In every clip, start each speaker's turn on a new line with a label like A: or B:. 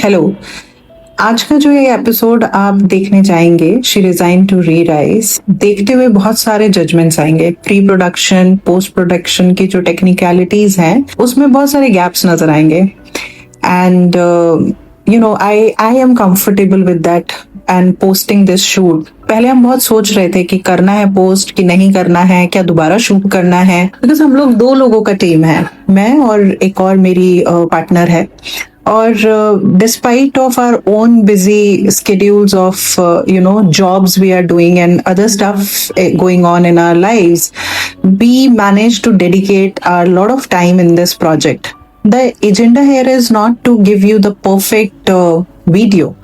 A: Hello. आज का जो ये एपिसोड आप देखने जाएंगे, she resign to re rise, देखते हुए बहुत सारे जजमेंट्स आएंगे। प्री प्रोडक्शन, पोस्ट प्रोडक्शन की जो टेक्निकलिटीज हैं उसमें बहुत सारे गैप्स नजर आएंगे। And I am comfortable with that and posting this shoot. पहले हम बहुत सोच रहे थे कि करना है पोस्ट कि नहीं करना है, क्या दोबारा शूट करना है, बिकॉज हम लोग दो लोगों का टीम है, मैं और एक और मेरी पार्टनर है। और despite of our own busy schedules of jobs we are doing and other stuff going on in our lives, we managed to dedicate a lot of time in this project. The agenda here is not to give you the perfect video,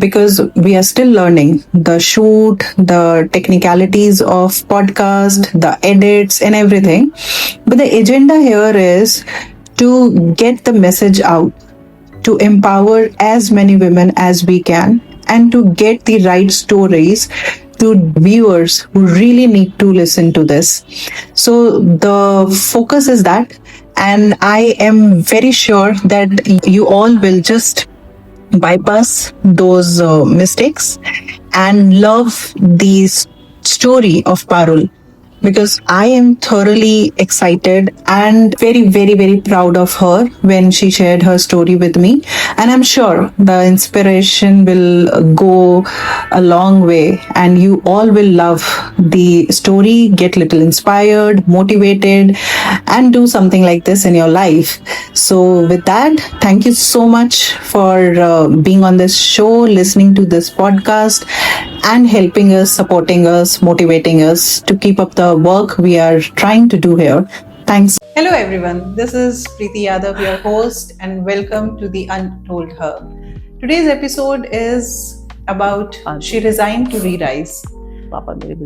A: because we are still learning the shoot, the technicalities of podcast, the edits and everything. But the agenda here is to get the message out, to empower as many women as we can, and to get the right stories to viewers who really need to listen to this. So the focus is that, and I am very sure that you all will just bypass those mistakes and love the story of Parul, because I am thoroughly excited and very, very, very proud of her when she shared her story with me. And I'm sure the inspiration will go a long way, and you all will love the story, get little inspired, motivated, and do something like this in your life. So, with that, thank you so much for being on this show, listening to this podcast, and helping us, supporting us, motivating us to keep up the work we are trying to do here. Thanks. Hello everyone, this is Preeti Yadav, your host, and welcome to The Untold Her. Today's episode is about She Resigned to Re-Rise.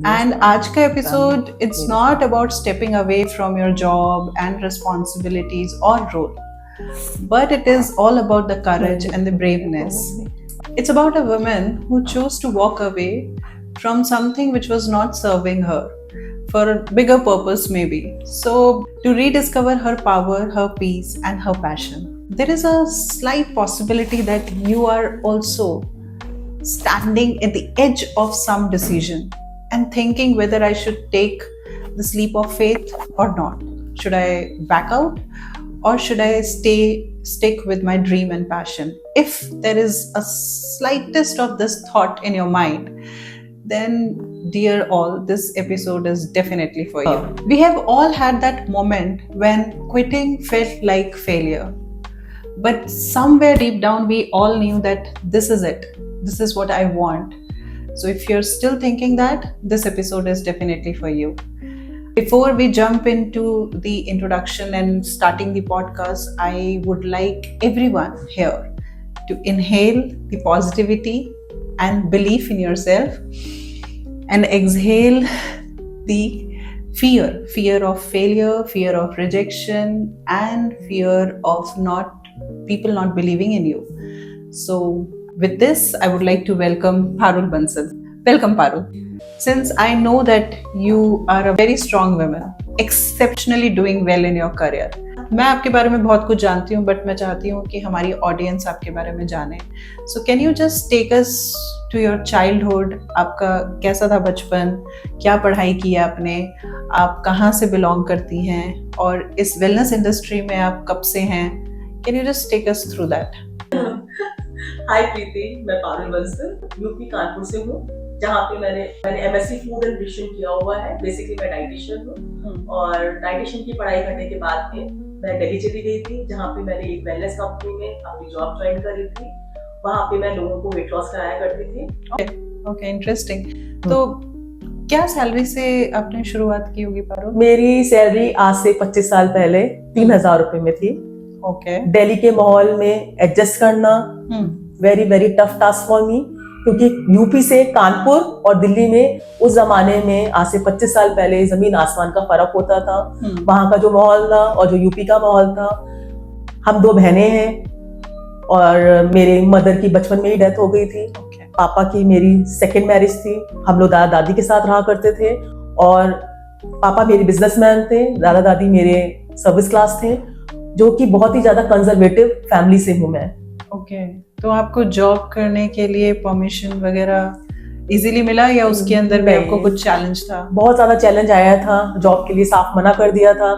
A: And आज का episode, it's not about stepping away from your job and responsibilities or role, but it is all about the courage and the braveness. It's about a woman who chose to walk away from something which was not serving her for a bigger purpose, maybe. So, to rediscover her power, her peace, and her passion. There is a slight possibility that you are also standing at the edge of some decision and thinking whether I should take this leap of faith or not. Should I back out, or should I stick with my dream and passion? If there is a slightest of this thought in your mind, then dear all, this episode is definitely for you. We have all had that moment when quitting felt like failure, but somewhere deep down we all knew that this is it, this is what I want. So if you're still thinking that, this episode is definitely for you. Before we jump into the introduction and starting the podcast, I would like everyone here to inhale the positivity and belief in yourself, and exhale the fear of failure, fear of rejection, and fear of people not believing in you. So with this, I would like to welcome Parul Bansal. Welcome, Parul. Since I know that you are a very strong woman, exceptionally doing well in your career. मैं आपके बारे में बहुत कुछ जानती हूँ, but मैं चाहती हूँ कि हमारी ऑडियंस आपके बारे में जाने. So can you just take us to your childhood? आपका कैसा था बचपन, क्या पढ़ाई की है आपने, आप कहाँ से बिलोंग करती हैं, और इस वेलनेस इंडस्ट्री में आप कब से हैं? Can you just take us through that?
B: हाय प्रीति, मैं पारुल बंसल यूपी कानपुर से हूँ, जहाँ पे मैंने एमएससी फूड एंड न्यूट्रिशन किया हुआ है. बेसिकली मैं डाइटिशियन हूँ, और डाइटिशियन की पढ़ाई करने के बाद में मैं दिल्ली चली गई थी, जहाँ पे मैंने एक वेलनेस कंपनी में अपनी जॉब ज्वाइन करी थी. वहाँ पे मैं लोगों को वेट लॉस कराया करती थी.
A: Okay, interesting. तो क्या सैलरी से आपने शुरुआत की होगी पारुल?
B: मेरी सैलरी आज से 25 साल पहले 3,000 रुपए में थी.
A: ओके.
B: दिल्ली के माहौल में एडजस्ट करना very very tough task for me, क्योंकि यूपी से कानपुर और दिल्ली में उस जमाने में आज से 25 साल पहले जमीन आसमान का फर्क होता था. वहाँ का जो माहौल था और जो यूपी का माहौल था. हम 2 बहनें हैं, और मेरे मदर की बचपन में ही डेथ हो गई थी. पापा की मेरी सेकेंड मैरिज थी. हम लोग दादा दादी के साथ रहा करते थे, और पापा मेरे बिजनेसमैन थे, दादा दादी मेरे सर्विस क्लास थे, जो कि बहुत ही ज्यादा कंजर्वेटिव फैमिली से हूँ मैं.
A: ओके, तो आपको जॉब करने के लिए परमिशन वगैरह इजीली मिला या उसके अंदर भी आपको कुछ चैलेंज था?
B: बहुत ज्यादा चैलेंज आया था, जॉब के लिए साफ मना कर दिया था।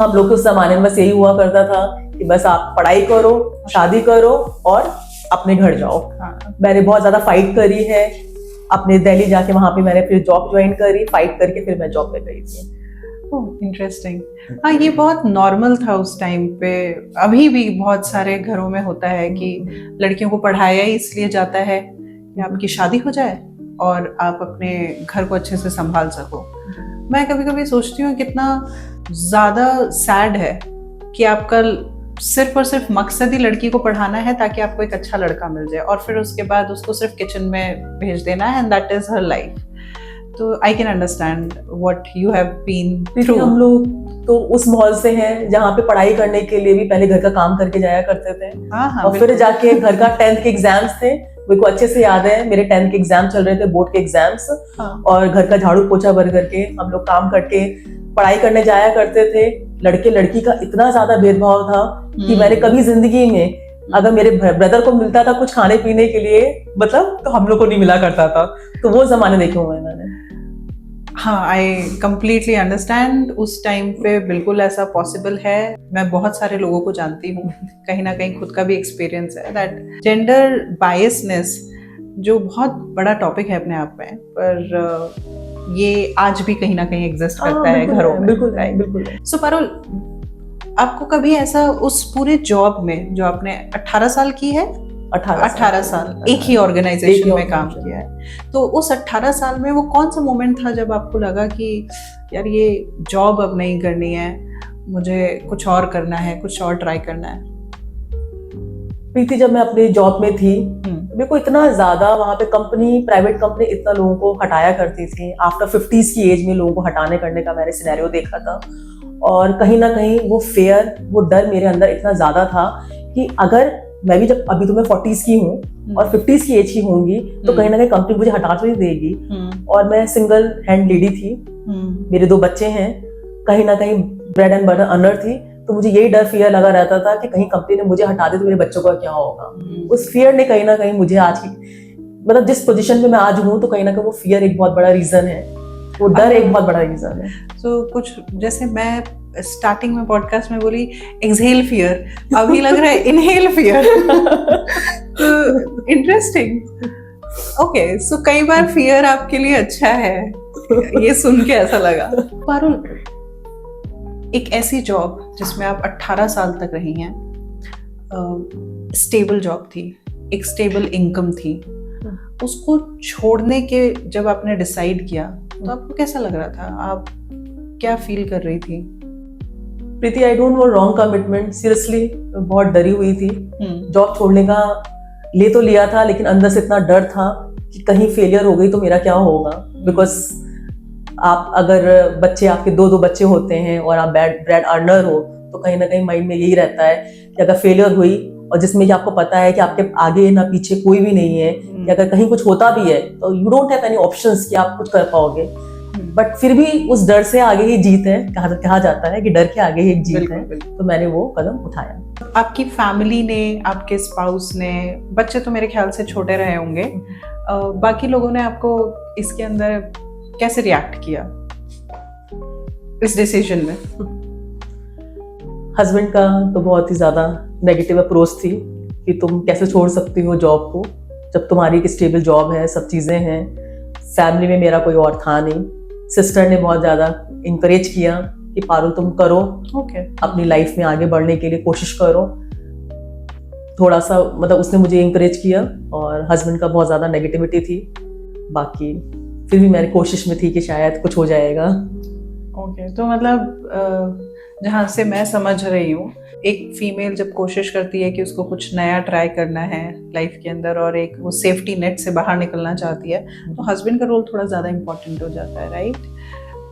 B: हम लोग के उस जमाने में बस यही हुआ करता था कि बस आप पढ़ाई करो, शादी करो और अपने घर जाओ। मैंने बहुत ज्यादा फाइट करी है, अपने दिल्ली जाके वहां पे मैंने फिर जॉब ज्वाइन करी, फाइट करके फिर मैं जॉब पे गई थी।
A: इंटरेस्टिंग। हाँ, ये बहुत नॉर्मल था उस टाइम पे। अभी भी बहुत सारे घरों में होता है कि लड़कियों को पढ़ाया ही इसलिए जाता है कि आपकी शादी हो जाए और आप अपने घर को अच्छे से संभाल सको। मैं कभी कभी सोचती हूँ कितना ज़्यादा सैड है कि आपका सिर्फ और सिर्फ मकसद ही लड़की को पढ़ाना है ताकि आपको एक अच्छा लड़का मिल जाए और फिर उसके बाद उसको सिर्फ किचन में भेज देना है, and that is her life. तो I can understand what you have been through.
B: हम लोग तो उस माहौल से हैं जहाँ पे पढ़ाई करने के लिए भी पहले घर का काम करके जाया करते थे।
A: हाँ,
B: और फिर जाके घर का 10th के एग्जाम्स थे, मेरे को अच्छे से याद है, मेरे 10th के एग्जाम चल रहे थे, बोर्ड के एग्जाम्स। और घर का झाड़ू पोछा भर करके हम लोग काम करके पढ़ाई करने जाया करते थे। लड़के लड़की का इतना ज्यादा भेदभाव था कि मैंने कभी जिंदगी में, अगर मेरे ब्रदर को मिलता था कुछ खाने पीने के लिए, मतलब तो हम लोग को नहीं मिला करता था। तो वो जमाने देखे हुए हैं मैंने।
A: हाँ, आई कम्प्लीटली अंडरस्टैंड। उस टाइम पे बिल्कुल ऐसा पॉसिबल है। मैं बहुत सारे लोगों को जानती हूँ, कहीं ना कहीं खुद का भी एक्सपीरियंस है, दैट जेंडर बायसनेस जो बहुत बड़ा टॉपिक है अपने आप में, पर ये आज भी कहीं ना कहीं एग्जिस्ट करता है घरों में।
B: बिल्कुल।
A: सो पारुल, आपको कभी ऐसा उस पूरे जॉब में जो आपने 18 साल की है, 18 साल एक ही ऑर्गेनाइजेशन में काम किया है, तो उस 18 साल में वो कौन सा मोमेंट था जब आपको लगा कि यार ये जॉब अब नहीं करनी है, मुझे कुछ और करना है, कुछ और ट्राई करना है?
B: प्रीति, जब मैं अपनी जॉब में थी, मेरे को इतना ज्यादा वहां पे प्राइवेट कंपनी इतना लोगों को हटाया करती थी। आफ्टर 50s की एज में लोगों को हटाने करने का मैंने सिनेरियो देखा था। और कहीं ना कहीं वो फेयर, वो डर मेरे अंदर इतना ज्यादा था कि अगर मैं भी, जब अभी तो मैं 40s की हूँ और 50s की एज की होंगी, तो कहीं ना कहीं कंपनी मुझे हटा तो नहीं देगी। और मैं सिंगल हैंड लेडी थी, मेरे 2 बच्चे हैं, कहीं ना कहीं ब्रेड एंड बटर अर्नर थी। तो मुझे यही डर, फियर लगा रहता था कि कहीं कंपनी ने मुझे हटा दे तो मेरे बच्चों का क्या होगा। उस फियर ने कहीं ना कहीं मुझे आज की, मतलब जिस पोजीशन पे मैं आज हूँ, तो कहीं ना कहीं वो फियर एक बहुत बड़ा रीजन है, वो डर एक बहुत बड़ा रीजन है।
A: तो कुछ जैसे मैं स्टार्टिंग में पॉडकास्ट में बोली एक्सहेल फियर, अभी लग रहा है इनहेल फियर। तो इंटरेस्टिंग। ओके, सो कई बार फियर आपके लिए अच्छा है, ये सुन के ऐसा लगा। पारुल, एक ऐसी जॉब जिसमें आप 18 साल तक रही हैं, स्टेबल जॉब थी, एक स्टेबल इनकम थी, उसको छोड़ने के जब आपने डिसाइड किया तो आपको कैसा लग रहा था? आप क्या फील कर रही थी?
B: Preeti, I don't want wrong commitment. Seriously बहुत डरी हुई थी। जॉब छोड़ने का ले तो लिया था, लेकिन अंदर से इतना डर था कि कहीं फेलियर हो गई तो मेरा क्या होगा। बिकॉज आप अगर बच्चे, आपके 2 बच्चे होते हैं और आप ब्रेड अर्नर हो, तो कहीं ना कहीं माइंड में यही रहता है कि अगर फेलियर हुई, और जिसमें कि आपको पता है कि आपके आगे ना पीछे कोई भी नहीं है, कि अगर कहीं कुछ होता भी है तो you don't have any options कि आप कुछ कर पाओगे। बट फिर भी उस डर से आगे ही जीत है, कहा जाता है कि डर के आगे ही एक जीत है। तो मैंने वो कदम उठाया।
A: आपकी फैमिली ने, आपके स्पाउस ने, बच्चे तो मेरे ख्याल से छोटे रहे होंगे, बाकी लोगों ने आपको इसके अंदर कैसे रिएक्ट किया इस डिसीजन में?
B: हस्बैंड का तो बहुत ही ज्यादा नेगेटिव अप्रोच थी कि तुम कैसे छोड़ सकती हो जॉब को, जब तुम्हारी एक स्टेबल जॉब है, सब चीजें हैं। फैमिली में मेरा कोई और था नहीं। सिस्टर ने बहुत ज्यादा इंकरेज किया कि पारुल तुम करो, अपनी लाइफ में आगे बढ़ने के लिए कोशिश करो। थोड़ा सा मतलब उसने मुझे इंकरेज किया, और हस्बैंड का बहुत ज्यादा नेगेटिविटी थी। बाकी फिर भी मेरी कोशिश में थी कि शायद कुछ हो जाएगा।
A: तो मतलब जहाँ से मैं समझ रही हूँ, एक फीमेल जब कोशिश करती है कि उसको कुछ नया ट्राई करना है लाइफ के अंदर और एक वो सेफ्टी नेट से बाहर निकलना चाहती है, तो हस्बैंड का रोल थोड़ा ज़्यादा इम्पोर्टेंट हो जाता है, राइट?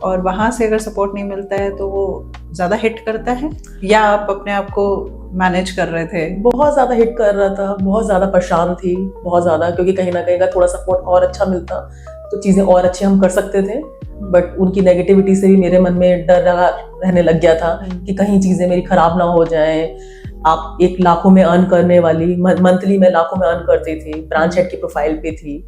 A: और वहाँ से अगर सपोर्ट नहीं मिलता है तो वो ज़्यादा हिट करता है, या आप अपने आप को मैनेज कर रहे थे?
B: बहुत ज़्यादा हिट कर रहा था, बहुत ज़्यादा परेशान थी, बहुत ज़्यादा, क्योंकि कहीं ना कहीं अगर थोड़ा सपोर्ट और अच्छा मिलता तो चीज़ें और अच्छे हम कर सकते थे। बट उनकी नेगेटिविटी से भी मेरे मन में डर रहने लग गया था कि कहीं चीज़ें मेरी खराब ना हो जाएं, आप एक लाखों में अर्न करने वाली, मंथली में लाखों में अर्न करती थी, ब्रांच हेड की प्रोफाइल पे थी,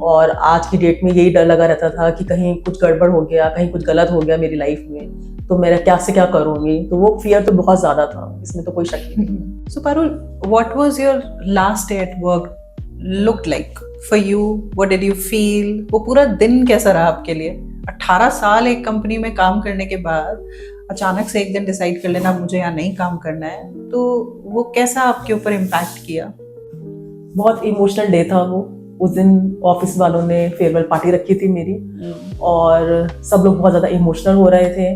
B: और आज की डेट में यही डर लगा रहता था कि कहीं कुछ गड़बड़ हो गया, कहीं कुछ गलत हो गया मेरी लाइफ में, तो मेरा क्या से क्या करूंगी। तो वो फियर तो बहुत ज्यादा था, इसमें तो कोई शक ही नहीं।
A: So Parul, what was your last day at work look like for you? What did you feel? वो पूरा दिन कैसा रहा आपके लिए? 18 साल एक कंपनी में काम करने के बाद अचानक से एक दिन डिसाइड कर लेना मुझे यहाँ नहीं काम करना है, तो वो कैसा आपके ऊपर इम्पैक्ट किया?
B: बहुत इमोशनल डे था वो। उस दिन ऑफिस वालों ने फेयरवेल पार्टी रखी थी मेरी, और सब लोग बहुत ज्यादा इमोशनल हो रहे थे।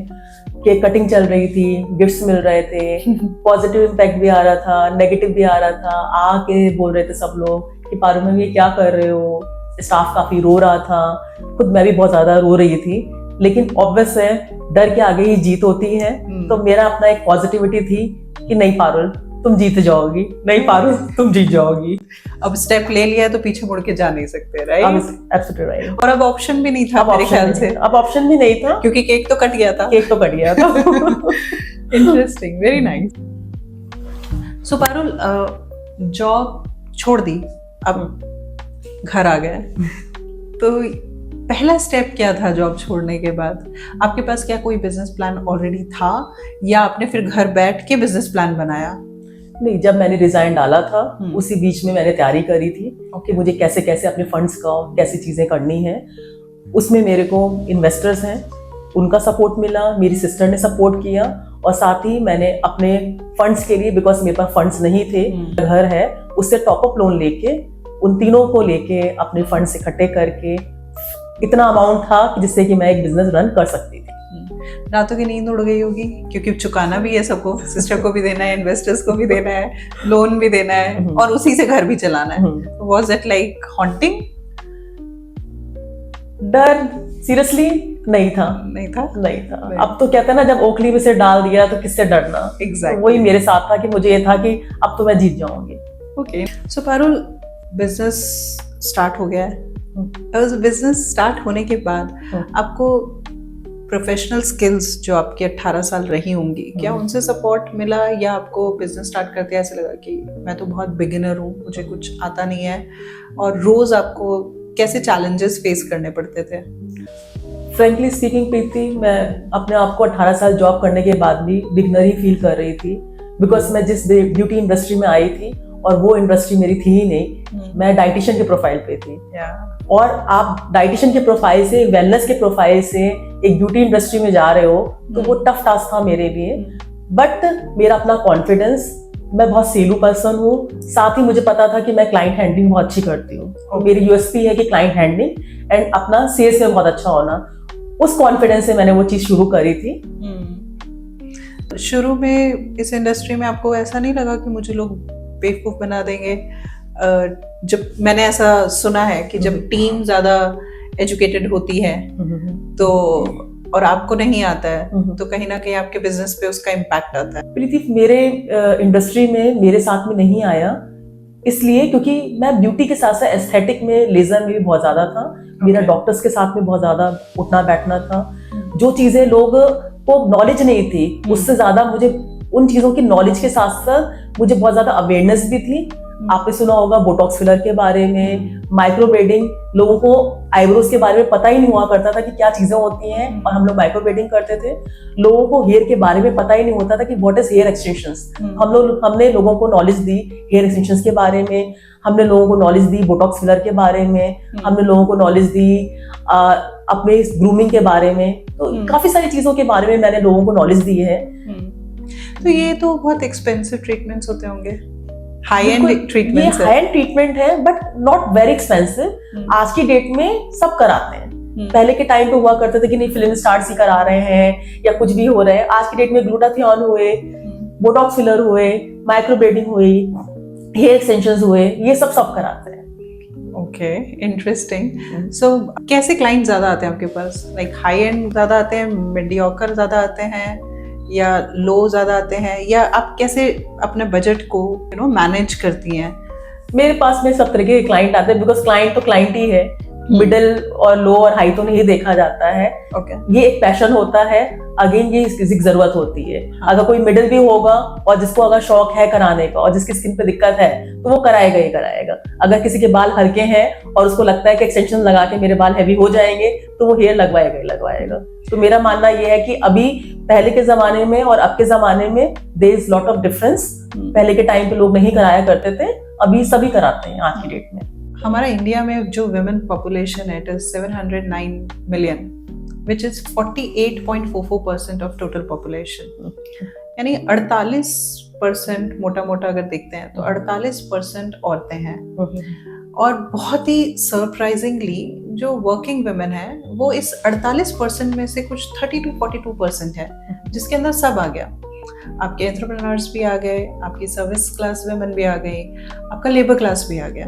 B: केक कटिंग चल रही थी, गिफ्ट्स मिल रहे थे, पॉजिटिव इम्पैक्ट भी आ रहा था, नेगेटिव भी आ रहा था। आके बोल रहे थे सब लोग कि पारू मैम ये क्या कर रहे हो। स्टाफ काफी रो रहा था, खुद मैं भी बहुत ज्यादा रो रही थी, लेकिन ऑब्वियस है डर के आगे ही जीत होती है। तो मेरा अपना एक पॉजिटिविटी थी कि नहीं पारुल तुम जीत जाओगी, नहीं पारुल तुम जीत जाओगी।
A: अब स्टेप ले लिया तो पीछे मुड़ के जा नहीं सकते, राइट?
B: Absolutely right.
A: और अब ऑप्शन भी नहीं था मेरे ख्याल से।
B: अब ऑप्शन भी नहीं था
A: क्योंकि केक तो कट गया था।
B: केक तो कट गया था।
A: Interesting, very nice. So Parul, job छोड़ दी, अब घर आ गए, तो पहला स्टेप क्या था जॉब छोड़ने के बाद? आपके पास क्या कोई बिजनेस प्लान ऑलरेडी था, या आपने फिर घर बैठ के बिजनेस प्लान बनाया?
B: नहीं, जब मैंने रिजाइन डाला था उसी बीच में मैंने तैयारी करी थी कि मुझे कैसे कैसे अपने फंड्स का कैसी चीजें करनी है। उसमें मेरे को इन्वेस्टर्स हैं, उनका सपोर्ट मिला, मेरी सिस्टर ने सपोर्ट किया, और साथ ही मैंने अपने फंड्स के लिए, बिकॉज मेरे पास फंड्स नहीं थे, घर है, उससे टॉप अप लोन लेके उन तीनों को लेके अपने फंड्स इकट्ठे करके इतना अमाउंट था जिससे कि मैं एक बिजनेस रन कर सकती थी।
A: रातों की नींद उड़ गई होगी, क्योंकि चुकाना भी है सबको, सिस्टर को भी देना है, इन्वेस्टर्स को भी देना है, लोन भी देना है, और उसी से घर भी चलाना है। Was it like haunting?
B: डर सीरियसली नहीं था।
A: नहीं था।
B: अब तो कहते हैं ना, जब ओखली में से डाल दिया तो किससे डरना।
A: Exactly.
B: वही मेरे साथ था कि मुझे ये था कि अब तो मैं जीत जाऊंगी।
A: ओके, सो पारुल, बिजनेस स्टार्ट हो गया है। बिजनेस स्टार्ट होने के बाद आपको प्रोफेशनल स्किल्स जो आपकी 18 साल रही होंगी, क्या उनसे सपोर्ट मिला, या आपको बिजनेस स्टार्ट करते ऐसे लगा कि मैं तो बहुत बिगिनर हूँ, मुझे कुछ आता नहीं है? और रोज आपको कैसे चैलेंजेस फेस करने पड़ते थे?
B: फ्रेंकली स्पीकिंग प्रीति, मैं अपने आप को 18 साल जॉब करने के बाद भी बिगिनर ही फील कर रही थी, बिकॉज मैं जिस ब्यूटी इंडस्ट्री में आई थी और वो इंडस्ट्री मेरी थी ही नहीं। मैं डाइटिशियन के प्रोफाइल पे थी, और आप डाइटिशियन के प्रोफाइल से, वेलनेस के प्रोफाइल से एक ब्यूटी इंडस्ट्री में जा रहे हो, तो वो टफ टास्क था मेरे लिए। बट मेरा अपना कॉन्फिडेंस, मैं बहुत सेलू पर्सन हूँ, साथ ही मुझे पता था कि मैं क्लाइंट हैंडलिंग बहुत अच्छी करती हूँ। मेरी यूएसपी है कि क्लाइंट हैंडलिंग एंड अपना सेल्स में बहुत अच्छा होना। उस कॉन्फिडेंस से मैंने वो चीज शुरू करी थी।
A: शुरू में इस इंडस्ट्री में आपको ऐसा नहीं लगा कि मुझे लोग बेवकूफ बना देंगे? जब मैंने ऐसा सुना है कि जब टीम ज्यादा एजुकेटेड होती है तो, और आपको नहीं आता है, तो कहीं ना कहीं आपके बिजनेस पे उसका इम्पैक्ट आता है।
B: प्रीति, मेरे इंडस्ट्री में मेरे साथ में नहीं आया, इसलिए क्योंकि मैं ब्यूटी के साथ साथ एस्थेटिक में, लेजर में भी बहुत ज्यादा था। मेरा डॉक्टर्स के साथ में बहुत ज्यादा उठना बैठना था। जो चीजें लोग को नॉलेज नहीं थी, उससे ज्यादा मुझे उन चीजों की नॉलेज के साथ साथ मुझे बहुत ज्यादा अवेयरनेस भी थी। आपने सुना होगा बोटॉक्स फिलर के बारे में, माइक्रोब्लेडिंग। लोगों को आईब्रोज के बारे में पता ही नहीं हुआ करता था कि क्या चीजें होती हैं, और हम लोग माइक्रोब्लेडिंग करते थे। लोगों को हेयर के बारे में पता ही नहीं होता था कि व्हाट इज हेयर एक्सटेंशंस। हमने लोगों को नॉलेज दी हेयर एक्सटेंशंस के बारे में, हमने लोगों को नॉलेज दी बोटॉक्स फिलर के बारे में, हमने लोगों को नॉलेज दी अपने ग्रूमिंग के बारे में। तो काफी सारी चीजों के बारे में मैंने लोगों को नॉलेज दी है।
A: तो ये तो बहुत एक्सपेंसिव ट्रीटमेंट्स होते होंगे, हाई एंड ट्रीटमेंट।
B: ये हाई एंड ट्रीटमेंट है, बट नॉट वेरी एक्सपेंसिव। आज की डेट में सब कराते हैं। पहले के टाइम पे हुआ करते थे कि नहीं, फिल्म स्टार्स ही करा रहे हैं या कुछ भी हो रहा है। आज की डेट में ग्लूटाथियोन हुए, बोटॉक्स फिलर हुए, माइक्रोब्लेडिंग हुई, हेयर एक्सटेंशंस हुए, ये सब कराते हैं।
A: Okay, interesting. सो कैसे क्लाइंट ज्यादा आते हैं आपके पास? लाइक हाई एंड ज्यादा आते हैं, मीडियोकर ज्यादा आते हैं, या लो ज्यादा आते हैं, या आप कैसे अपने बजट को मैनेज करती हैं?
B: मेरे पास में सब तरह के क्लाइंट आते हैं, बिकॉज क्लाइंट तो क्लाइंट ही है। मिडिल और लो और हाई तो नहीं देखा जाता है।
A: ओके।
B: ये एक पैशन होता है, अगेन ये इसकी जरूरत होती है। अगर कोई मिडिल भी होगा और जिसको अगर शौक है कराने का और जिसकी स्किन पे दिक्कत है तो वो कराएगा ही कराएगा। अगर किसी के बाल हल्के हैं और उसको लगता है कि एक्सटेंशन लगा के मेरे बाल हैवी हो जाएंगे तो वो हेयर लगवाएगा ही लगवाएगा। तो मेरा मानना ये है कि अभी पहले के जमाने में और अब के जमाने में there is lot of difference. पहले के टाइम पे लोग नहीं कराया करते थे, अभी सभी कराते हैं आज की डेट में।
A: हमारा इंडिया में जो वुमेन पॉपुलेशन है, it is 709 million, which is 48.44% of total population। यानी 48% मोटा मोटा अगर देखते हैं तो 48% औरतें हैं। और बहुत ही सरप्राइजिंगली जो वर्किंग वुमेन है वो इस 48% में से कुछ 30 to 42% है, जिसके अंदर सब आ गया। आपके एंटरप्रेन्योर्स भी आ गए, आपकी सर्विस क्लास वुमेन भी आ गई, आपका लेबर क्लास भी आ गया।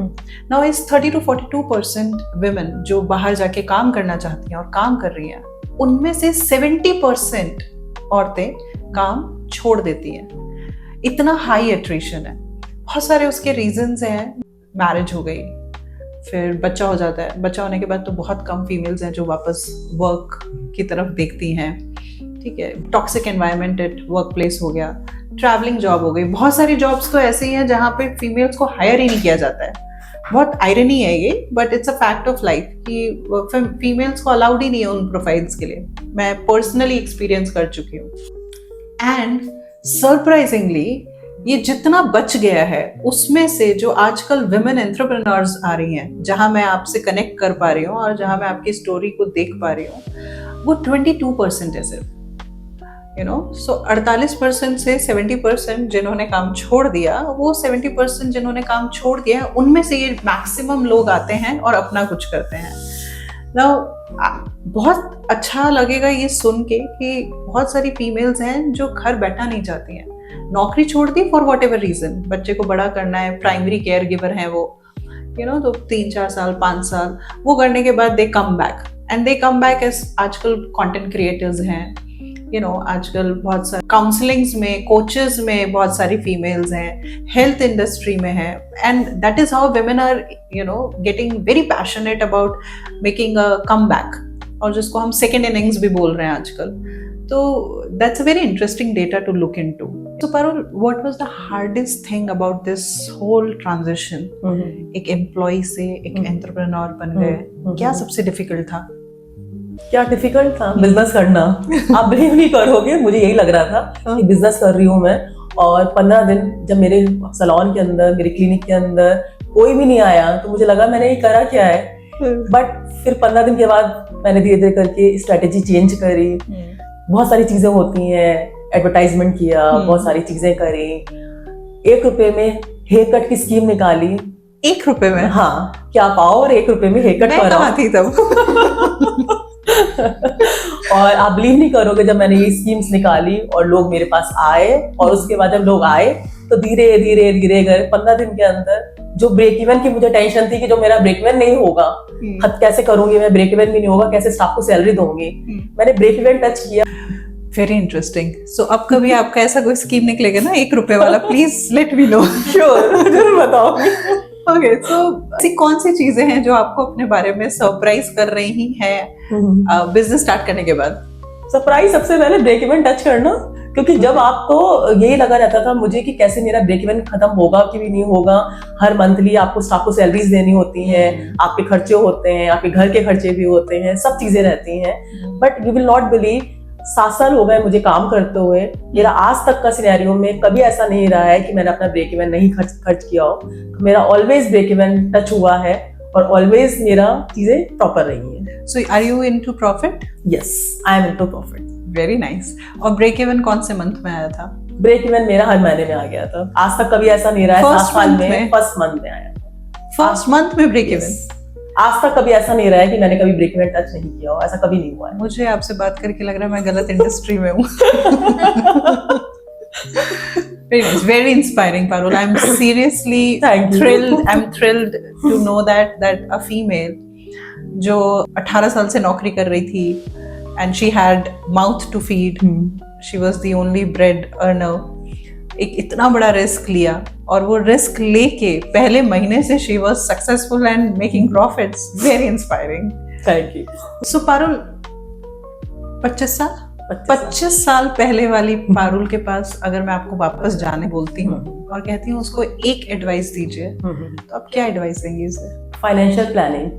A: नाउ इस 30 to 42% वुमेन जो बाहर जाके काम करना चाहती हैं और काम कर रही हैं, उनमें से 70% औरतें काम छोड़ देती हैं। इतना हाई एट्रिशन है। बहुत सारे उसके रीजंस हैं। मैरिज हो गई, फिर बच्चा हो जाता है, बच्चा होने के बाद तो बहुत कम फीमेल्स हैं जो वापस वर्क की तरफ देखती हैं, ठीक है। Toxic environment at work place हो गया, ट्रैवलिंग जॉब हो गई। बहुत सारी जॉब्स तो ऐसे ही हैं जहाँ पे फीमेल्स को हायर ही नहीं किया जाता है। बहुत आयरनी है ये, but it's a fact of life कि फीमेल्स को अलाउड ही नहीं है उन प्रोफाइल्स के लिए। मैं पर्सनली एक्सपीरियंस कर चुकी हूँ। एंड सरप्राइजिंगली ये जितना बच गया है उसमें से जो आजकल विमेन एंटरप्रेन्योर्स आ रही हैं, जहां मैं आपसे कनेक्ट कर पा रही हूँ और जहां मैं आपकी स्टोरी को देख पा रही हूँ, वो 22% है सिर्फ। सो 48% से 70% जिन्होंने काम छोड़ दिया, वो 70% जिन्होंने काम छोड़ दिया उनमें से ये मैक्सिमम लोग आते हैं और अपना कुछ करते हैं। बहुत अच्छा लगेगा ये सुन के कि बहुत सारी फीमेल्स हैं जो घर बैठा नहीं चाहती हैं, नौकरी छोड़ दी फॉर वॉट एवर रीजन, बच्चे को बड़ा करना है, प्राइमरी केयर गिवर हैं वो, तो 3-4 साल 5 साल वो करने के बाद they come back and they come back as आजकल कंटेंट क्रिएटर्स हैं, आजकल बहुत सारे काउंसलिंग्स में, कोचेस में बहुत सारी फीमेल्स हैं, हेल्थ इंडस्ट्री में है, and that is how women are getting very passionate about making a comeback, और जिसको हम सेकेंड इनिंग्स भी बोल रहे हैं आजकल। तो that's a very interesting data to look into. So Parul, what was the hardest thing about this whole transition? एक एम्प्लॉय से एक एंटरप्रेन्योर बन गए, क्या सबसे डिफिकल्ट था?
B: क्या डिफिकल्ट था? बिजनेस करना। आप बिलीव नहीं करोगे, मुझे यही लग रहा था कि बिजनेस कर रही हूँ मैं, और 15 दिन जब मेरे सैलून के अंदर, मेरे क्लिनिक के अंदर कोई भी नहीं आया तो मुझे लगा मैंने ये करा क्या है। बट फिर 15 दिन के बाद मैंने धीरे धीरे करके स्ट्रेटेजी चेंज करी। बहुत सारी चीजें होती हैं, एडवर्टाइजमेंट किया, बहुत सारी चीजें करी। 1 रुपए में हेयर कट की स्कीम निकाली।
A: 1 रुपए में?
B: हाँ, क्या पाओ और 1 रुपए में हेयर कट कराओ।
A: मैं कहाँ थी तब?
B: और आप बिलीव नहीं करोगे, जब मैंने ये स्कीम्स निकाली और लोग मेरे पास आए, और उसके बाद जब लोग आए तो धीरे धीरे धीरे गए 15 दिन के अंदर। जो ब्रेक इवन की मुझे टेंशन थी कि जो मेरा ब्रेक इवन नहीं होगा, कैसे करूंगी मैं, ब्रेक इवन भी नहीं होगा, कैसे स्टाफ को सैलरी दूंगी, मैंने ब्रेक इवन टच किया।
A: Very interesting. सो अब कभी आपका ऐसा कोई स्कीम निकलेगा ना 1 रुपए वाला, please let me know.
B: Sure, जरूर बताओगे।
A: ओके, सो कौन सी चीजें हैं जो आपको अपने बारे में सरप्राइज कर रही हैं बिजनेस स्टार्ट करने के बाद?
B: सरप्राइज सबसे पहले ब्रेक इवन टच करना, क्योंकि जब आपको यही लगा रहता था मुझे कि कैसे मेरा ब्रेक इवन खत्म होगा कि भी नहीं होगा। हर मंथली आपको स्टाफ को सैलरीज देनी होती हैं, आपके खर्चे होते हैं, आपके घर के खर्चे भी होते हैं, सब चीजें रहती हैं। But you will not believe, 7 साल हो गए मुझे काम करते हुए, मेरा आज तक का सिनेरियो में कभी ऐसा नहीं रहा है कि मैंने अपना ब्रेक इवन नहीं खर्च किया हो। मेरा ऑलवेज ब्रेक इवन टच हुआ है और ऑलवेज मेरा चीजें प्रॉपर रही हैं।
A: So are you into profit?
B: Yes, I am into profit.
A: Very nice. और ब्रेक इवन कौन से मंथ में आया था?
B: ब्रेक इवन मेरा हर महीने में आ गया था। आज तक कभी ऐसा नहीं रहा है। 7 साल में फर्स्ट मंथ में आया।
A: फर्स्ट मंथ में ब्रेक इवन?
B: आज तक कभी ऐसा नहीं रहा है कि मैंने कभी ब्रेक इवन टच नहीं किया हो, ऐसा कभी नहीं हुआ है।
A: मुझे आपसे बात करके लग रहा है मैं गलत इंडस्ट्री में हूँ। Very inspiring, Parul. I'm seriously thrilled. I'm thrilled to know that a female जो 18 साल से नौकरी कर रही थी, and she had mouth to feed. She was the only bread earner. एक इतना बड़ा रिस्क लिया और वो रिस्क लेके पहले महीने से she was successful and making profits. Very inspiring.
B: Thank you.
A: So Parul 25 साल पहले वाली पारुल के पास अगर मैं आपको वापस जाने बोलती हूँ और कहती हूँ उसको एक एडवाइस दीजिए, तो आप क्या एडवाइस देंगे उसे?
B: Financial planning.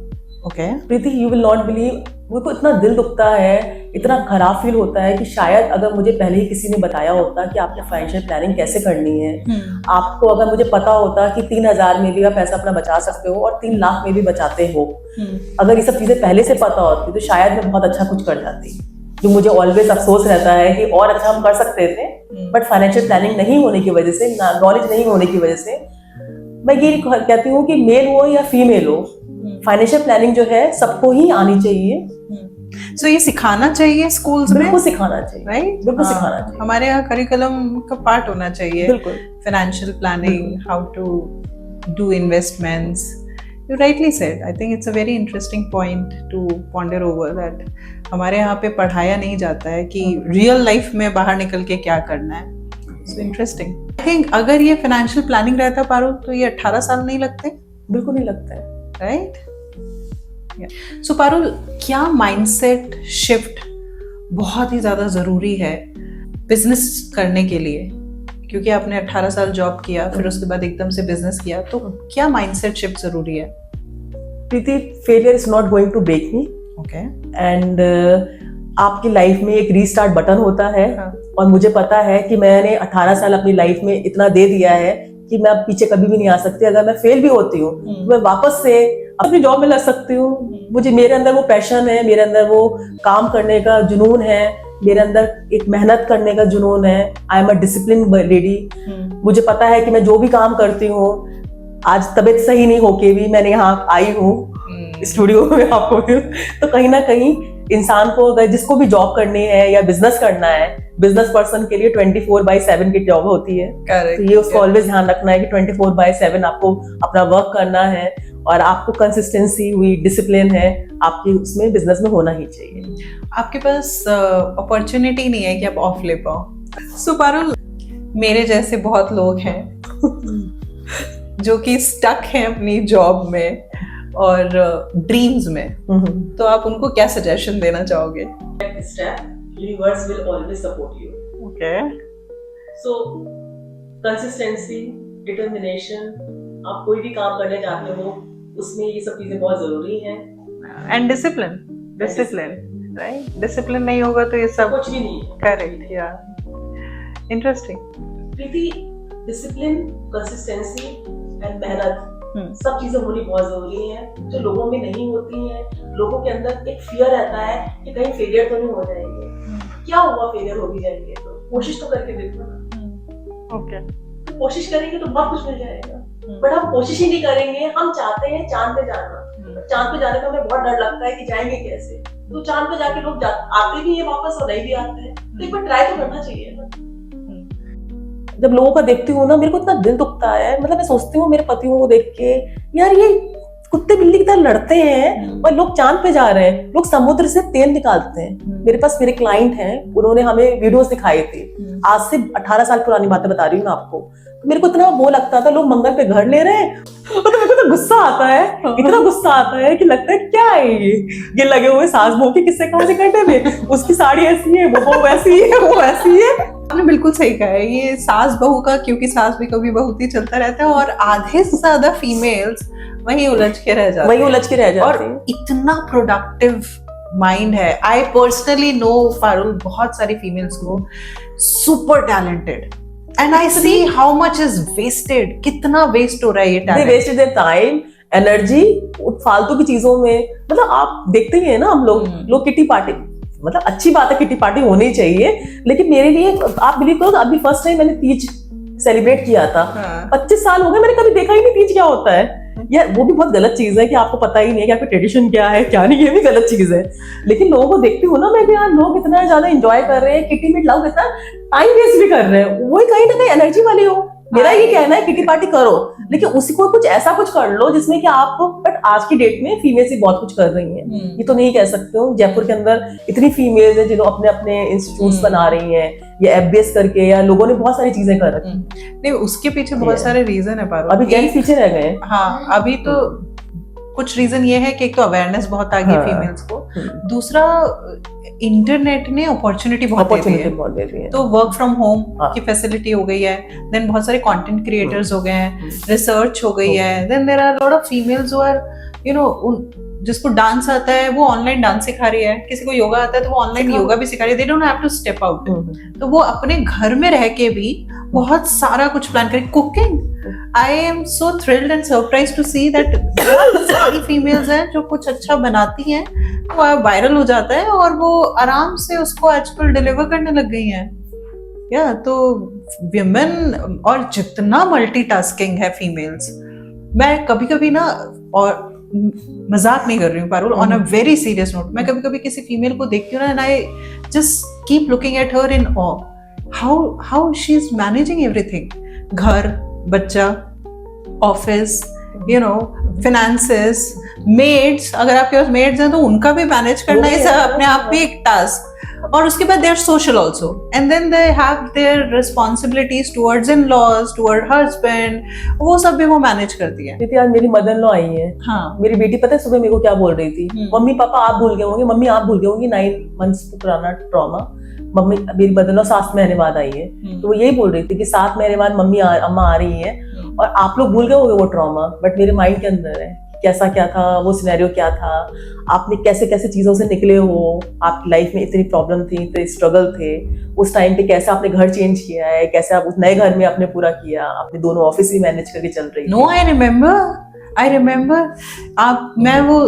A: Okay.
B: Preeti, you will not believe, मुझे को इतना दिल दुखता है, इतना खराब फील होता है कि शायद अगर मुझे पहले ही किसी ने बताया होता कि आपको फाइनेंशियल प्लानिंग कैसे करनी है, आपको अगर मुझे पता होता कि 3,000 में भी आप पैसा अपना बचा सकते हो और 3 लाख में भी बचाते हो, अगर ये सब चीजें पहले से पता होती तो शायद मैं बहुत अच्छा कुछ कर जाती. जो मुझे ऑलवेज अफसोस रहता है कि और अच्छा हम कर सकते थे, बट फाइनेंशियल प्लानिंग नहीं होने की वजह से, नॉलेज नहीं होने की वजह से, मैं ये कहती हूँ कि मेल हो या फीमेल हो, फाइनेंशियल प्लानिंग जो है सबको ही आनी चाहिए.
A: सो ये सिखाना चाहिए स्कूल्स में?
B: बिल्कुल सिखाना चाहिए.
A: राइट.
B: बिल्कुल सिखाना चाहिए.
A: हमारे यहाँ करिकुलम का पार्ट होना चाहिए.
B: बिल्कुल.
A: Financial planning, how to do investments. You rightly said. I think it's a very interesting point to ponder over that. हमारे यहाँ पे पढ़ाया नहीं जाता है कि रियल लाइफ में बाहर निकल के क्या करना है. So interesting. I think अगर ये फाइनेंशियल प्लानिंग रहता पारुल तो ये 18 साल नहीं लगते.
B: बिल्कुल नहीं लगता है.
A: राइट. सो पारुल, क्या माइंडसेट शिफ्ट बहुत ही ज्यादा जरूरी है बिजनेस करने के लिए? क्योंकि आपने 18 साल जॉब किया, फिर उसके बाद एकदम से बिजनेस किया, तो क्या माइंडसेट शिफ्ट जरूरी है?
B: Preeti, failure is not going to break me.
A: Okay.
B: And आपकी लाइफ में एक रीस्टार्ट बटन होता है.
A: हाँ.
B: और मुझे पता है कि मैंने 18 साल अपनी लाइफ में इतना दे दिया है कि मैं अब पीछे कभी भी नहीं आ सकती. अगर मैं फेल भी होती हूँ तो मैं वापस से अपनी जॉब में लग सकती हूँ. मुझे, मेरे अंदर वो पैशन है, मेरे अंदर वो काम करने का जुनून है, मेरे अंदर एक मेहनत करने का जुनून है. I am a discipline lady. मुझे पता है कि मैं जो भी काम करती हूँ, आज तबीयत सही नहीं होके भी मैं यहाँ आई हूँ स्टूडियो में आपको, तो कहीं ना कहीं इंसान को, अगर जिसको भी जॉब करनी है या बिजनेस करना है, बिजनेस पर्सन के लिए 24/7 की जॉब होती है. तो ये उसको ऑलवेज ध्यान रखना है कि 24/7 आपको अपना वर्क करना है और आपको कंसिस्टेंसी हुई, डिसिप्लिन है आपकी उसमें बिजनेस में होना ही चाहिए.
A: आपके पास अपॉर्चुनिटी नहीं है कि आप ऑफ ले पाओ. सो पारुल, मेरे जैसे बहुत लोग हैं जो कि स्टक हैं अपनी जॉब में और ड्रीम्स में, तो आप उनको क्या सजेशन देना चाहोगे?
B: Universe will always support you.
A: Okay.
B: So consistency, determination, आप कोई भी काम करने जाते हो उसमें ये सब चीजें बहुत जरूरी हैं.
A: And discipline, right? डिसिप्लिन नहीं होगा तो ये सब
B: कुछ भी नहीं है.
A: करेक्ट. या interesting.
B: Preeti, discipline, consistency and मेहनत, सब चीजें होनी बहुत जरूरी है, जो लोगों में नहीं होती हैं. लोगों के अंदर एक फियर रहता है कि कहीं फेलियर तो नहीं हो जाएंगे. क्या हुआ, फेलियर हो भी जाएंगे तो कोशिश तो करके देखो ना.
A: ओके.
B: कोशिश करेंगे तो बहुत कुछ मिल जाएगा, बट हम कोशिश ही नहीं करेंगे. हम चाहते हैं चांद पे जाना. चांद पे जाने का हमें बहुत डर लगता है कि जाएंगे कैसे. तो चांद पे जाके लोग आते भी हैं वापस और नहीं भी आते हैं. तो एक बार ट्राई तो करना चाहिए ना. जब लोगों का देखती हूँ ना, मेरे को इतना दिल दुखता है. मतलब मैं सोचती हूँ मेरे पतियों को देख के, यार ये कुत्ते बिल्ली की तरह लड़ते हैं और लोग चांद पे जा रहे हैं. लोग समुद्र से तेल निकालते हैं. मेरे पास मेरे क्लाइंट हैं, उन्होंने हमें वीडियोस दिखाए थे. आज से 18 साल पुरानी बातें बता रही हूँ मैं आपको. मेरे को इतना वो लगता था, लोग मंगल पे घर ले रहे हैं, तो मेरे को तो गुस्सा आता है. इतना गुस्सा आता है कि लगता है क्या है ये लगे हुए सास बहू के किस्से कहानी करने में. उसकी साड़ी ऐसी है, वो वैसी है, वो वैसी है.
A: आपने बिल्कुल सही कहा है. ये सास बहू का, क्योंकि सास भी कभी बहुती चलता रहता है और आधे से ज्यादा फीमेल्स वहीं उलझ के रह जाती हैं. और इतना प्रोडक्टिव माइंड है. आई पर्सनली नो पारुल बहुत सारी फीमेल्स को, super talented, and I see how much is wasted. कितना वेस्ट हो रहा है ये talent.
B: Wasted their time, energy फालतू की चीजों में. मतलब आप देखते ही है ना, हम लोग किटी पार्टी, मतलब अच्छी बात है किटी पार्टी होनी चाहिए, लेकिन मेरे लिए आप बिलीव करो, अभी फर्स्ट टाइम मैंने तीज सेलिब्रेट किया था. 25 साल हो गए, मैंने कभी देखा ही नहीं तीज क्या होता है. यार वो भी बहुत गलत चीज है कि आपको पता ही नहीं है कि आपका ट्रेडिशन क्या है क्या नहीं, ये भी गलत चीज है. लेकिन लोगों को देखती हूँ ना मैं कि यार लोग इतना ज्यादा एंजॉय कर रहे हैं, किटी में लोग इतना टाइम वेस्ट भी कर रहे हैं. वही कहीं ना कहीं एनर्जी वाली हो. मेरा ये कहना है किटी पार्टी करो, लेकिन उसी को कुछ ऐसा कुछ कर लो जिसमें कि आप, बट आज की डेट में फीमेल्स ही बहुत कुछ कर रही हैं, ये तो नहीं कह सकती हूँ। जयपुर के अंदर इतनी फीमेल्स हैं जिन्होंने अपने अपने इंस्टीट्यूट्स बना रही हैं, या FBS करके, या लोगों ने बहुत सारी चीजें कर रखी।
A: नहीं, उसके पीछे बहुत सारे रीजन है पारुल।
B: अभी जेंट्स पीछे रह गए हैं।
A: हाँ, अभी तो कुछ रीजन ये है कि एक तो अवेयरनेस बहुत आ गई फीमेल्स को, दूसरा इंटरनेट ने अपॉर्चुनिटी बहुत दे दी है। तो वर्क फ्रॉम होम की फैसिलिटी हो गई है, देन बहुत सारे कंटेंट क्रिएटर्स हो गए हैं, रिसर्च हो गई है, then there are lot of females who are जिसको डांस आता है वो ऑनलाइन डांस सिखा रही है, किसी को योगा आता है तो वो ऑनलाइन योगा भी सिखा रही है। They don't have to step out, तो वो अपने घर में रह के भी बहुत सारा कुछ प्लान करें। Cooking, I am so thrilled and surprised to see that सारी फीमेल्स हैं जो कुछ अच्छा बनाती हैं, वो वायरल हो जाता है और वो आराम से उसको आजकल डिलीवर करने लग गई हैं। या तो विमेन, और जितना मल्टीटास्किंग है फीमेल्स, मैं कभी कभी ना, और मजाक नहीं कर रही हूँ Parul, on a very serious note, मैं कभी कभी किसी फीमेल को देखती हूँ ना, and I just keep looking at her in awe, how she is managing everything, घर, बच्चा, ऑफिस, फाइनेंसेस, मेड्स, अगर आपके पास मेड्स हैं तो उनका भी मैनेज करना ही अपने आप में एक टास्क, और उसके बाद they are social also, and then they have their responsibilities towards in laws, toward husband, वो सब भी वो मैनेज करती है।
B: दीदी, आज मेरी मदर इन लॉ आई है। हाँ, मेरी बेटी पता है सुबह मेरे को क्या बोल रही थी, मम्मी पापा आप भूल गए होंगे, मम्मी आप भूल गए होंगे 9 months पुराना ट्रॉमा। मम्मी, मेरी मदर इन लॉ 7 महीने बाद आई है, तो वो यही बोल रही थी कि 7 महीने बाद अम्मा आ रही है, और आप लोग भूल गए होंगे वो ट्रॉमा, बट मेरे माइंड के अंदर है, कैसा क्या था वो सिनेरियो, क्या था, आपने कैसे कैसे चीजों से निकले हो, आपकी लाइफ में इतनी प्रॉब्लम थी, इतने स्ट्रगल थे, उस टाइम पे कैसे आपने घर चेंज किया है, कैसे आप उस नए घर में आपने पूरा किया, आपने दोनों ऑफिस भी मैनेज करके चल रही।
A: नो, आई रिमेम्बर आप, मैं वो,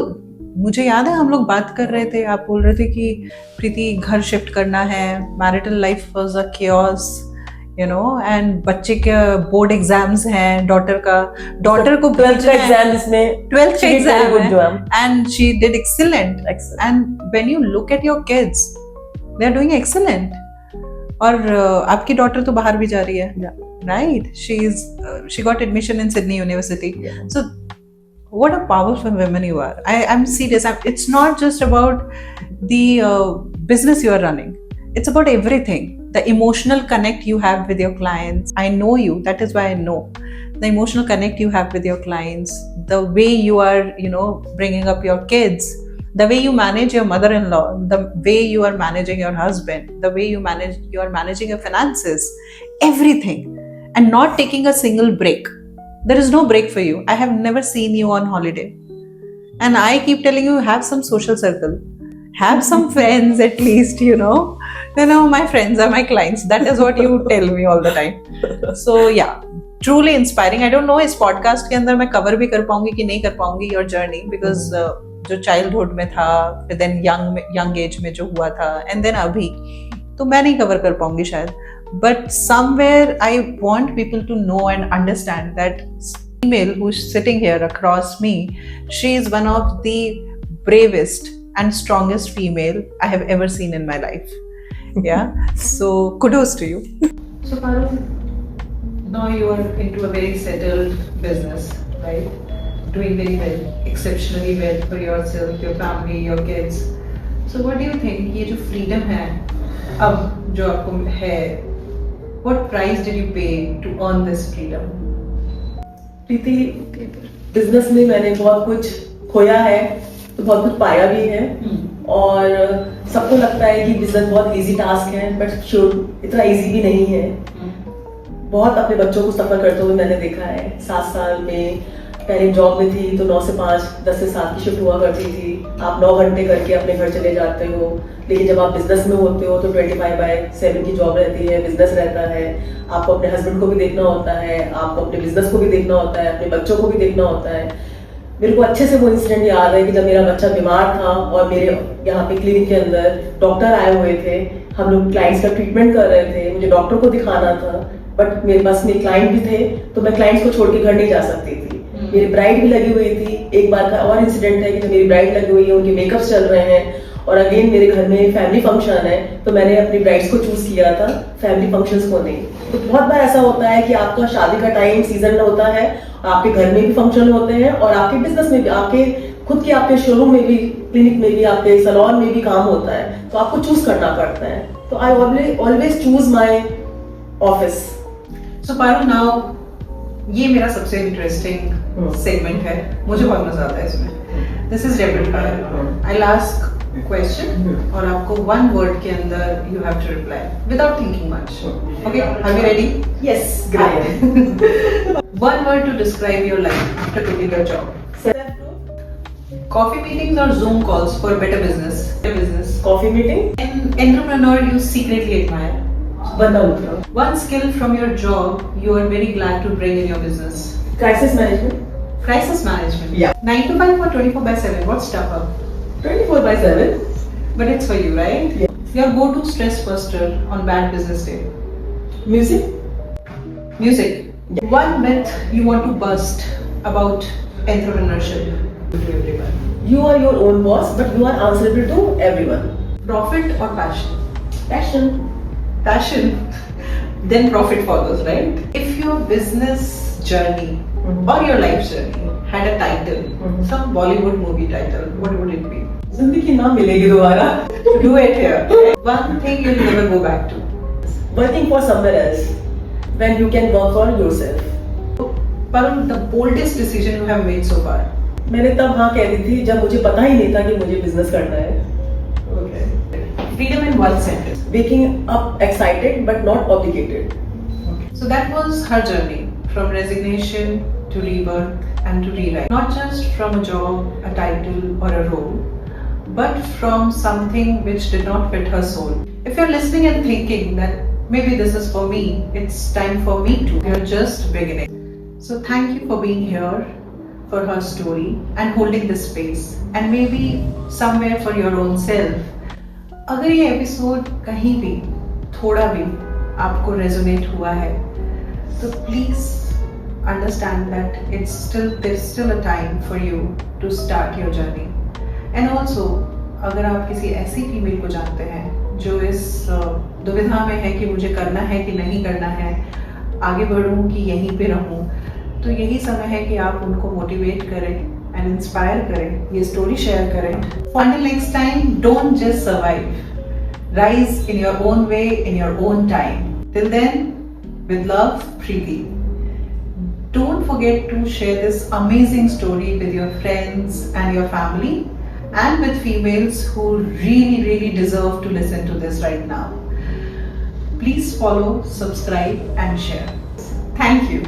A: मुझे याद है हम लोग बात कर रहे थे, आप बोल रहे थे कि प्रीति घर शिफ्ट करना है, marital life was a chaos, and बच्चे के बोर्ड एग्जाम्स हैं, डॉटर को
B: 12th का एग्जाम, इसमें
A: 12th का एग्जाम है, and she did excellent, and when you look at your kids, they are doing excellent, और आपकी डॉटर तो बाहर भी जा रही है, right, she got admission in Sydney University, so what a powerful woman you are. I'm serious. It's not just about the business you are running. It's about everything. The emotional connect you have with your clients. I know you. That is why I know. The emotional connect you have with your clients. The way you are, bringing up your kids. The way you manage your mother-in-law. The way you are managing your husband. The way you are managing your finances. Everything. And not taking a single break. There is no break for you. I have never seen you on holiday. And I keep telling you, have some social circle. Have some friends at least, my friends are my clients. That is what you tell me all the time. So yeah, truly inspiring. I don't know इस podcast के अंदर मैं cover भी कर पाऊंगी कि नहीं कर पाऊंगी your journey, because जो childhood में था, फिर then young age में जो हुआ था, and then अभी, तो मैं नहीं cover कर पाऊंगी शायद. But somewhere I want people to know and understand that female who's sitting here across me, she is one of the bravest and strongest female I have ever seen in my life. Yeah, so kudos to you. So Parul, now you are into a very settled business, right? Doing very well, exceptionally well for yourself, your family, your kids. So what do you think, ये जो freedom है, अब जो आपको है, what price did you pay to earn this freedom?
B: Preeti, business में मैंने बहुत कुछ खोया है तो बहुत कुछ पाया भी है, और सबको लगता है कि बिजनेस बहुत इजी टास्क है, बट इतना इजी भी नहीं है। बहुत अपने बच्चों को सफर करते हुए मैंने देखा है। 7 साल में पहले जॉब में थी तो 9 से 5, 10 से 7 की शिफ्ट हुआ करती थी। आप 9 घंटे करके अपने घर चले जाते हो, लेकिन जब आप बिजनेस में होते हो तो 25/7 की जॉब रहती है, बिजनेस रहता है, आपको अपने हस्बैंड को भी देखना होता है, आपको अपने बिजनेस को भी देखना होता है, अपने बच्चों को भी देखना होता है। मेरे को अच्छे से वो इंसिडेंट याद है कि जब मेरा बच्चा बीमार था और मेरे यहाँ पे क्लिनिक के अंदर डॉक्टर आए हुए थे, हम लोग क्लाइंट्स का ट्रीटमेंट कर रहे थे, मुझे डॉक्टर को दिखाना था, बट मेरे पास में क्लाइंट भी थे तो मैं क्लाइंट्स को छोड़ के घर नहीं जा सकती थी। मेरी ब्राइड भी लगी हुई थी। एक बार का और इंसिडेंट है कि जब मेरी ब्राइड लगी हुई है, उनके मेकअप चल रहे हैं और अगेन मेरे घर में फैमिली फंक्शन है, तो मैंने अपनी ब्राइड्स को चूज किया था, फैमिली फंक्शंस को नहीं। तो बहुत बार ऐसा होता है कि आपका शादी का टाइम सीजन होता है, आपके घर में भी फंक्शन होते हैं और आपके बिजनेस में भी, आपके खुद के आपके शोरूम में भी, क्लिनिक में भी, आपके सैलून में भी काम होता है, तो आपको चूज करना पड़ता है। तो I always choose my office.
A: So Parul, now ये मेरा सबसे इंटरेस्टिंग सेगमेंट है, मुझे बहुत मजा आता है इसमें। This is rapid fire. I ask question और आपको वन वर्ड के अंदर you have to reply without thinking much. Okay, are you ready?
B: Yes, great.
A: One word to describe your life after quitting your job. Coffee meetings or Zoom calls for better business? Better business.
B: Coffee meeting.
A: An entrepreneur you secretly admire.
B: बंदा उठना.
A: One skill from your job you are very glad to bring in your business.
B: Crisis management.
A: Crisis management.
B: Yeah.
A: 9 to 5 or 24/7? What's tougher?
B: 24/7.
A: But it's for you, right?
B: Yeah.
A: Your go-to stress buster on bad business day.
B: Music.
A: Music.
B: Yeah.
A: One myth you want to bust about entrepreneurship to everyone.
B: You are your own boss, but you are answerable to everyone.
A: Profit or passion?
B: Passion.
A: Passion, then profit follows, right? If your business journey or your life journey had a title, some Bollywood movie title, what would it be?
B: जिंदगी ना मिलेगी दोबारा.
A: Do it here. One thing you'll never go back to.
B: Working for somewhere else when you can work for yourself.
A: Parul, the boldest decision you have made so far.
B: मैंने तब हाँ कह दी थी जब मुझे पता ही नहीं था कि मुझे बिजनेस करना है.
A: Okay. Freedom in one sentence.
B: Waking up excited but not obligated.
A: Okay. So that was her journey from resignation to rebirth and to rewrite. Not just from a job, a title or a role, but from something which did not fit her soul. If you're listening and thinking that maybe this is for me, it's time for me to, you're just beginning. So thank you for being here, for her story and holding this space, and maybe somewhere for your own self. अगर ये episode कहीं भी थोड़ा भी आपको resonate हुआ है तो please understand that there's still a time for you to start your journey. And also अगर आप किसी ऐसी फीमेल को जानते हैं जो इस दुविधा में है कि मुझे करना है कि नहीं करना है, आगे बढ़ूं कि यहीं पे रहूं, तो यही समय है कि आप उनको मोटिवेट करें एंड इंस्पायर करें, ये स्टोरी शेयर करें. Until next time, don't just survive. Rise in your own way, in your own time. Till then, with love, Preeti. Don't forget to share this amazing story with your friends and your family, and with females who really, really deserve to listen to this right now. Please follow, subscribe, and share. Thank you.